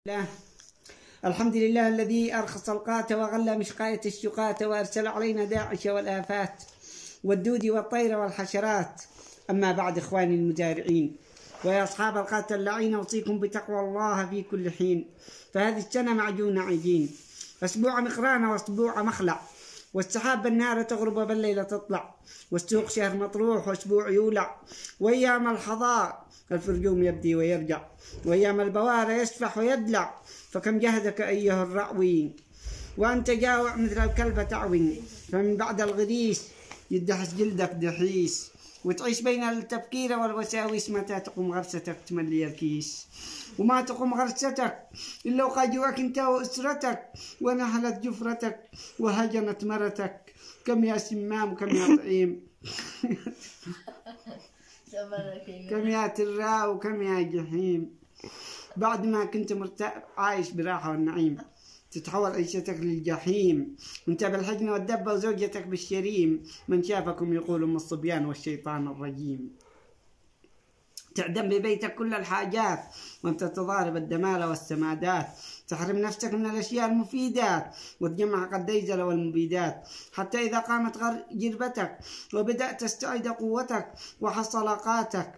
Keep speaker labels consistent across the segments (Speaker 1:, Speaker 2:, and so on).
Speaker 1: الله. الحمد لله الذي أرخص القات وغلى مشقاية الشقاة وأرسل علينا داعش والآفات والدود والطير والحشرات. أما بعد إخواني المزارعين ويا أصحاب القات اللعين، أوصيكم بتقوى الله في كل حين. فهذه السنة معجونة عجين، أسبوع مقرانة وأسبوع مخلع، والسحاب بالنار تغرب وبالليل تطلع، والسوق شهر مطروح وأسبوع يولع، وأيام الحظاء الفرجوم يبدي ويرجع، وأيام البوارى يسفح ويدلع. فكم جهدك أيها الرعوي وأنت جاوع مثل الكلب تعوي، فمن بعد الغريس يدحس جلدك دحيس، وتعيش بين التفكير والوساوس. متى تقوم غرستك تملي الكيس؟ وما تقوم غرستك إلا وقد جوعك أنت وأسرتك، ونحلت جفرتك وهجنت مرتك. كم يا سمام كم يا طعيم كم يا تراء وكم يا جحيم. بعد ما كنت عايش براحة والنعيم، تتحول عيشتك للجحيم. وانت بالحجن والدبة وزوجتك بالشريم، من شافكم يقول ام الصبيان والشيطان الرجيم. تعدم ببيتك كل الحاجات وانت تضارب الدمال والسمادات، تحرم نفسك من الأشياء المفيدات وتجمع قد ديزل والمبيدات، حتى إذا قامت جربتك وبدأت تستعيد قوتك وحصلقاتك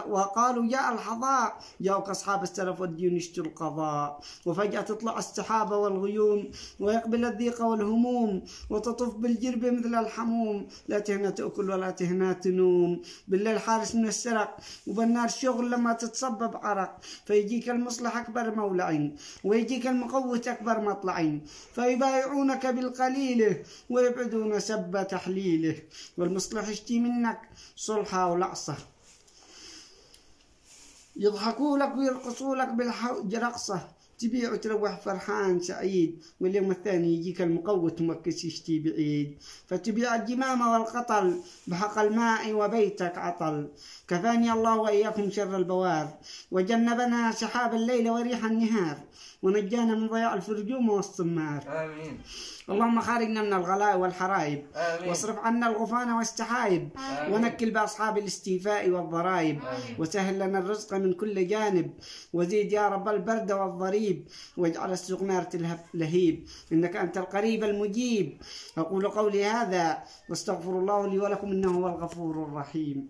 Speaker 1: وقالوا جاء الحظاء، جاءوك أصحاب السلف والدين يشتروا القضاء. وفجأة تطلع السحابة والغيوم ويقبل الضيق والهموم، وتطوف بالجرب مثل الحموم، لا تهنا تأكل ولا تهنا تنوم. بالليل حارس من السرق وبالنار شغل لما تتصبب عرق، فيجيك المصلح أكبر مولع ويجيك المقوت أكبر مطلع، فيبايعونك بالقليل ويبعدون سب تحليله. والمصلح يشتي منك صلحة ولعصة، يضحكوا لك ويرقصوا لك بالرقصة، تبيع وتروح فرحان سعيد، واليوم الثاني يجيك المقوت مكس يشتي بعيد. فتبيع الجمامة والقطل بحق الماء وبيتك عطل. كفاني الله وإياكم شر البوار، وجنبنا سحاب الليل وريح النهار، ونجانا من ضياع الفرجوم والصمار.
Speaker 2: آمين.
Speaker 1: اللهم خارجنا من الغلاء والحرايب،
Speaker 2: آمين.
Speaker 1: واصرف عنا الغفران والسحايب، ونكل بأصحاب الاستيفاء والضرائب، وسهل لنا الرزق من كل جانب، وزيد يا رب البرد والضريب، واجعل السوق نارة لهيب، إنك أنت القريب المجيب. أقول قولي هذا واستغفر الله لي ولكم إنه هو الغفور الرحيم.